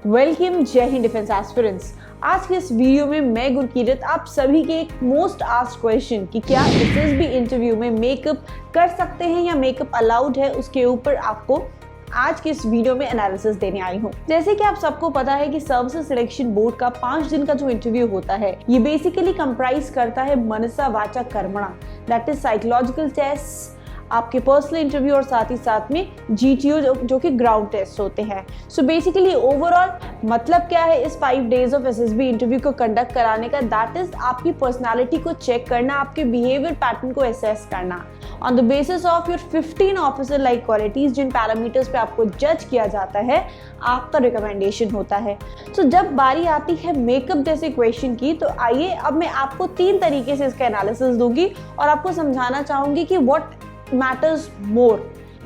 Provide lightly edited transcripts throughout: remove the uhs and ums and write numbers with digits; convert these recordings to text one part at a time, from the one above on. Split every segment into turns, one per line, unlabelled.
Welcome जय Hind defence aspirants. आज के इस वीडियो में मैं गुरकीरत आप सभी के एक मोस्ट आस्क्ड क्वेश्चन कि क्या एसएसबी इंटरव्यू में मेकअप कर सकते हैं या मेकअप अलाउड है, उसके ऊपर आपको आज के इस वीडियो में एनालिसिस देने आई हूँ। जैसे कि आप सबको पता है कि सर्विसेज सिलेक्शन बोर्ड का 5 दिन का जो इंटरव्यू होता है ये बेसिकली कंप्राइज करता है मनसा वाचा कर्मणा, दैट इज साइकोलॉजिकल टेस्ट, आपके पर्सनल इंटरव्यू और साथ ही साथ में जीटीओ जो कि ग्राउंड टेस्ट होते हैं। सो बेसिकली ओवरऑल मतलब क्या है इस 5 डेज ऑफ एसएसबी इंटरव्यू को कंडक्ट कराने का, दैट इज आपकी पर्सनालिटी को चेक करना, आपके बिहेवियर पैटर्न को असेस करना on the basis of your 15 officer like qualities, जिन पैरामीटर्स पे आपको जज किया जाता है आपका रिकमेंडेशन होता है। सो जब बारी आती है मेकअप जैसे क्वेश्चन की, तो आइए अब मैं आपको 3 तरीके से इसका एनालिसिस दूंगी और आपको समझाना चाहूंगी कि what matters more,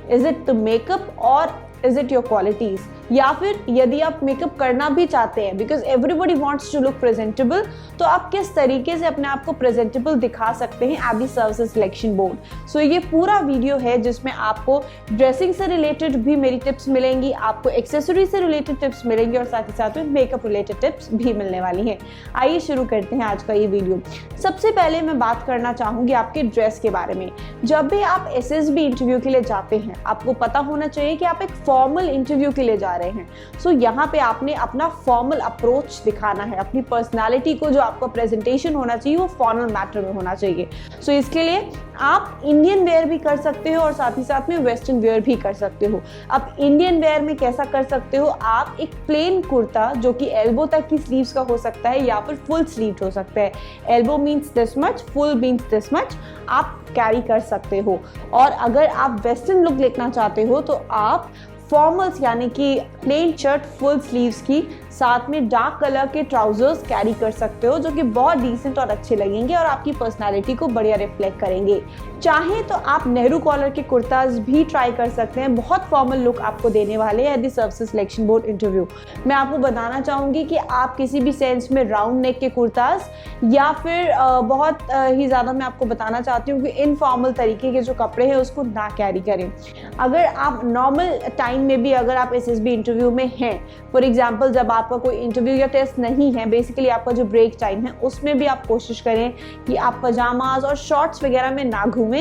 is it the makeup or is it your qualities, या फिर यदि आप मेकअप करना भी चाहते हैं because everybody wants to look presentable, तो आप किस तरीके से अपने आप को प्रेजेंटेबल दिखा सकते हैं at the services selection board. So ये पूरा वीडियो है जिसमें आपको ड्रेसिंग से रिलेटेड भी मेरी टिप्स मिलेंगी, आपको एक्सेसरी से रिलेटेड टिप्स मिलेंगी और साथ ही साथ में मेकअप रिलेटेड टिप्स भी मिलने वाली हैं। आइए शुरू करते हैं आज का ये वीडियो। सबसे पहले मैं बात करना चाहूंगी आपके ड्रेस के बारे में। जब भी आप एसएसबी इंटरव्यू के लिए जाते हैं आपको पता होना चाहिए कि आप एक फॉर्मल इंटरव्यू के लिए जा रहे हैं। सो यहाँ पे आपने अपना फॉर्मल अप्रोच दिखाना है, अपनी पर्सनालिटी को जो आपका प्रेजेंटेशन होना चाहिए वो फॉर्मल मैटर में होना चाहिए। सो इसके लिए आप इंडियन वेयर भी कर सकते हो और साथ ही साथ में वेस्टर्न वेयर भी कर सकते हो। अब इंडियन वेयर में कैसा कर सकते हो, आप एक प्लेन कुर्ता जो कि एल्बो तक की स्लीव्स का हो सकता है या फिर फुल स्लीव हो सकता है, elbow means this much, full means this much, आप कैरी कर सकते हो। और अगर आप वेस्टर्न लुक लेना चाहते हो तो आप फॉर्मल्स यानी कि प्लेन शर्ट फुल स्लीव्स की साथ में डार्क कलर के ट्राउजर्स कैरी कर सकते हो, जो कि बहुत डिसेंट और अच्छे लगेंगे और आपकी पर्सनालिटी को बढ़िया रिफ्लेक्ट करेंगे। चाहे तो आप नेहरू कॉलर के कुर्ताज भी ट्राई कर सकते हैं, बहुत फॉर्मल लुक आपको देने वाले हैं at the services selection board interview. मैं आपको बताना चाहूँगी कि आप किसी भी सेंस में राउंड नेक के कुर्ताज या फिर बहुत ही ज़्यादा मैं आपको बताना चाहती हूँ कि इनफॉर्मल तरीके के जो कपड़े हैं उसको ना कैरी करें। अगर आप नॉर्मल टाइम में भी अगर आप एसएसबी इंटरव्यू में हैं, फॉर एग्जांपल जब आपका कोई इंटरव्यू या टेस्ट नहीं है, बेसिकली आपका जो ब्रेक टाइम है उसमें भी आप कोशिश करें कि आप पजामाज और शॉर्ट्स वगैरह में ना घूमें।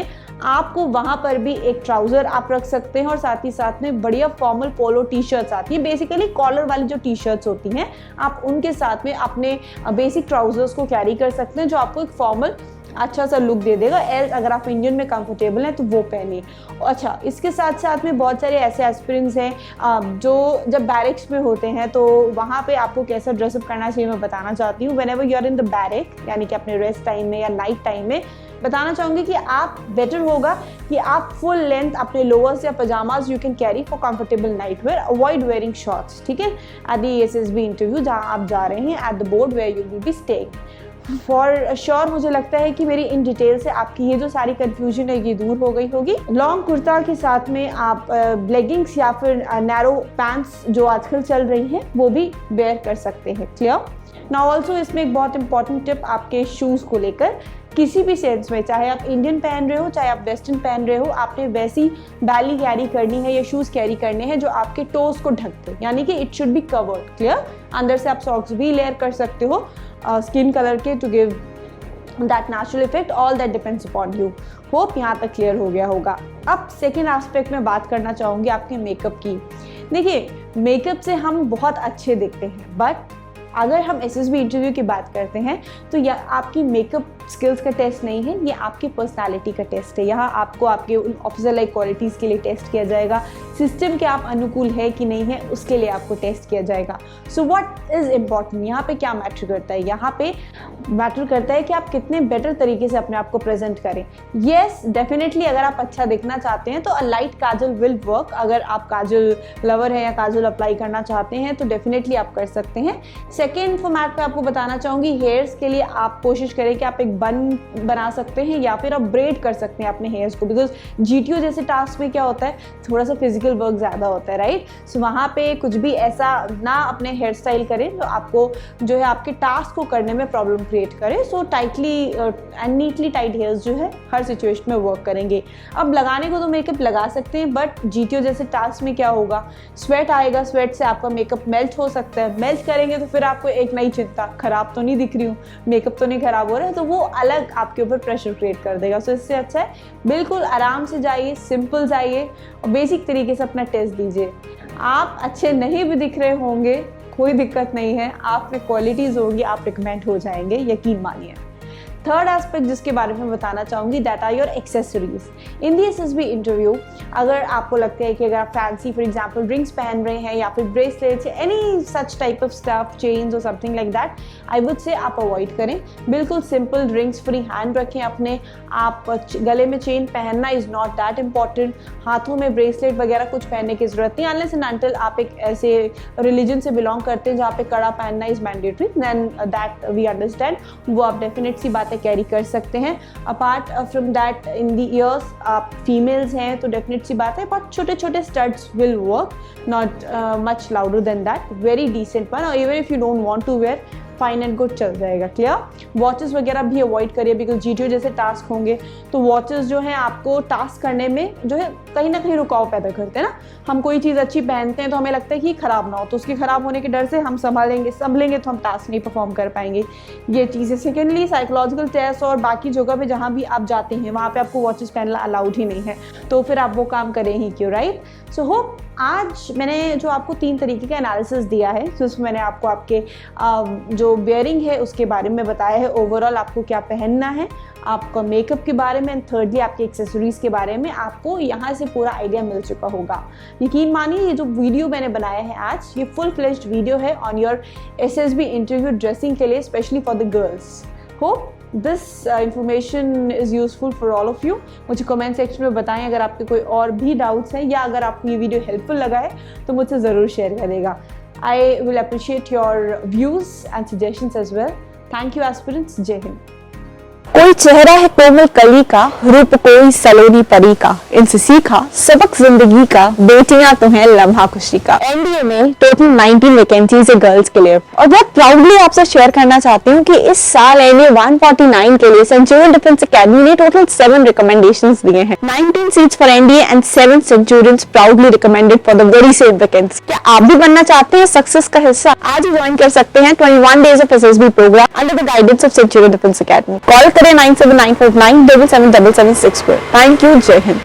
आपको वहां पर भी एक ट्राउजर आप रख सकते हैं और साथ ही साथ में बढ़िया फॉर्मल पोलो टी शर्ट्स आती है, बेसिकली कॉलर वाली जो टी शर्ट्स होती हैं, आप उनके साथ में अपने बेसिक ट्राउजर्स को कैरी कर सकते हैं जो आपको एक फॉर्मल अच्छा सा लुक दे देगा। एल्स अगर आप इंडियन में कंफर्टेबल हैं तो वो पहनिए। अच्छा, इसके साथ साथ में बहुत सारे ऐसे एस्पिरेंट्स हैं जो जब बैरिक्स में होते हैं तो वहाँ पे आपको कैसा ड्रेसअप करना चाहिए मैं बताना चाहती हूँ। Whenever you are in the barrack यानी कि अपने रेस्ट टाइम में या नाइट टाइम में, बताना चाहूँगी कि आप बेटर होगा कि आप फुल लेंथ अपने लोअर्स या pyjamas you can carry for comfortable night where, avoid wearing shorts, ठीक है, एट द एसएसबी इंटरव्यू जहाँ आप जा रहे हैं at the board where you will be staying. For sure मुझे लगता है कि मेरी इन डिटेल से आपकी ये जो सारी कंफ्यूजन है ये दूर हो गई होगी। लॉन्ग कुर्ता के साथ में आप लेगिंग्स या फिर नैरो पैंट्स जो आजकल चल रही हैं वो भी वेयर कर सकते हैं। क्लियर? नाउ ऑल्सो इसमें एक बहुत इंपॉर्टेंट टिप आपके शूज़ को लेकर, किसी भी सेंस में चाहे आप इंडियन पहन रहे हो चाहे आप वेस्टर्न पहन रहे हो, आपने वैसी बैली कैरी करनी है या शूज़ कैरी करने हैं जो आपके टोज को ढकते, यानी कि it should be covered. Clear? अंदर से आप सॉक्स भी लेयर कर सकते हो स्किन कलर के to give that natural effect, all that depends upon you. Hope यहाँ तक क्लियर हो गया होगा। अब सेकेंड एस्पेक्ट में बात करना चाहूँगी आपके मेकअप की। देखिए, मेकअप से हम बहुत अच्छे दिखते हैं, बट अगर हम एसएसबी इंटरव्यू की बात करते हैं तो यह आपकी मेकअप स्किल्स का टेस्ट नहीं है, ये आपकी पर्सनालिटी का टेस्ट है। यहाँ आपको आपके उन ऑफिसर लाइक क्वालिटीज़ के लिए टेस्ट किया जाएगा, सिस्टम के आप अनुकूल है कि नहीं है उसके लिए आपको टेस्ट किया जाएगा। सो व्हाट इज़ इम्पॉर्टेंट, यहाँ पे क्या मैटर करता है, यहाँ पे मैटर करता है कि आप कितने बेटर तरीके से अपने आप को प्रेजेंट करें। येस, डेफिनेटली अगर आप अच्छा दिखना चाहते हैं तो अ लाइट काजल विल वर्क। अगर आप काजल लवर है या काजल अप्लाई करना चाहते हैं तो डेफिनेटली आप कर सकते हैं। सेकेंड फॉर्मेट पे आपको बताना चाहूंगी, हेयर्स के लिए आप कोशिश करें कि आप एक बन बना सकते हैं या फिर आप ब्रेड कर सकते हैं अपने हेयर्स को, बिकॉज GTO जैसे टास्क में क्या होता है, थोड़ा सा फिजिकल वर्क ज़्यादा होता है, राइट। सो वहाँ पे कुछ भी ऐसा ना अपने हेयर स्टाइल करें जो आपको जो है आपके टास्क को करने में प्रॉब्लम क्रिएट करे। So tightly and neatly tight hairs जो है हर सिचुएशन में वर्क करेंगे। अब लगाने को तो मेकअप लगा सकते हैं, बट GTO जैसे टास्क में क्या होगा, स्वेट आएगा, स्वेट से आपका मेकअप मेल्ट हो सकता है, मेल्ट करेंगे तो फिर आपको एक नई चिंता, खराब तो नहीं दिख रही हूँ, मेकअप तो नहीं खराब हो रहा है, तो वो अलग आपके ऊपर प्रेशर क्रिएट कर देगा। सो इससे अच्छा है बिल्कुल आराम से जाइए, सिंपल जाइए और बेसिक तरीके से अपना टेस्ट दीजिए। आप अच्छे नहीं भी दिख रहे होंगे, कोई दिक्कत नहीं है, आप में क्वालिटीज़ होंगी, आप रिकमेंड हो जाएंगे, यकीन मानिए। थर्ड एस्पेक्ट जिसके बारे में बताना चाहूँगी, that are your accessories in the SSB interview. अगर आपको लगता है कि अगर आप फैंसी फॉर एग्जाम्पल रिंग्स पहन रहे हैं या फिर ब्रेसलेट्स या any such type of stuff, chains और something like that, I would say आप अवॉइड करें। बिल्कुल सिंपल रिंग्स फ्री हैंड रखें अपने। आप गले में चेन पहनना इज़ नॉट दैट इम्पॉर्टेंट, हाथों में ब्रेसलेट वगैरह कुछ पहनने की ज़रूरत नहीं, अनलेस एंड अनटिल आप एक ऐसे रिलीजन से बिलोंग करते हैं जहाँ पे कड़ा पहनना is mandatory, then that we understand, वो आप डेफिनेट सी बात कैरी कर सकते हैं। Apart from that in the ears आप फीमेल्स हैं तो डेफिनेट सी बात है, बट छोटे छोटे studs will work, not much louder than that, very decent one, और even if you don't want to wear, fine and good चल जाएगा। क्लियर। वॉचेस वगैरह भी अवॉइड करिए, बिकॉज GTO जैसे टास्क होंगे तो वॉचेस जो है आपको टास्क करने में जो है कहीं ना कहीं रुकाव पैदा करते हैं ना। हम कोई चीज़ अच्छी पहनते हैं तो हमें लगता है कि खराब ना हो, तो उसके खराब होने के डर से हम संभलेंगे तो हम टास्क नहीं परफॉर्म कर पाएंगे, ये चीज़ें। सेकेंडली साइकोलॉजिकल टेस्ट और बाकी जगह पे जहाँ भी आप जाते हैं वहाँ पे आपको वॉचेस पहनना अलाउड ही नहीं है, तो फिर आप वो काम करें ही क्यों, राइट। सो होप आज मैंने जो आपको 3 तरीके का एनालिसिस दिया है, तो उसमें मैंने आपको आपके जो वेयरिंग है उसके बारे में बताया है, ओवरऑल आपको क्या पहनना है, आपका मेकअप के बारे में, एंड थर्डली आपके एक्सेसरीज के बारे में आपको यहाँ से पूरा आइडिया मिल चुका होगा। यकीन मानिए ये जो वीडियो मैंने बनाया है आज, ये फुल फ्लेज्ड वीडियो है on your SSB interview dressing के लिए, specially for the girls. Hope this information is useful for all of you. मुझे कमेंट सेक्शन में बताएं अगर आपके कोई और भी डाउट्स हैं या अगर आपको ये वीडियो हेल्पफुल लगा है तो मुझसे ज़रूर शेयर करेगा। I will appreciate your views and suggestions as well. Thank you aspirants. जय हिंद।
कोई चेहरा है कोमल कली का, रूप कोई सलोनी परी का, इनसे सीखा सबक जिंदगी का, बेटियां तो हैं लम्हा खुशी का। NDA में टोटल 19 वैकेंसीज है गर्ल्स के लिए, और बहुत प्राउडली आपसे शेयर करना चाहती हूँ कि इस साल NDA 149 के लिए सेंचुरियन डिफेंस एकेडमी ने टोटल 7 रिकमेंडेशंस दिए हैं। 19 seats for NDA and 7 centurions proudly recommended for the very same vacancy. क्या आप भी बनना चाहते हैं सक्सेस का हिस्सा? आज ही ज्वाइन कर सकते हैं 21 days of SSB programme under the guidance of Centurion defence Academy. Call करें 9794977776 पर। Thank you. जय हिंद।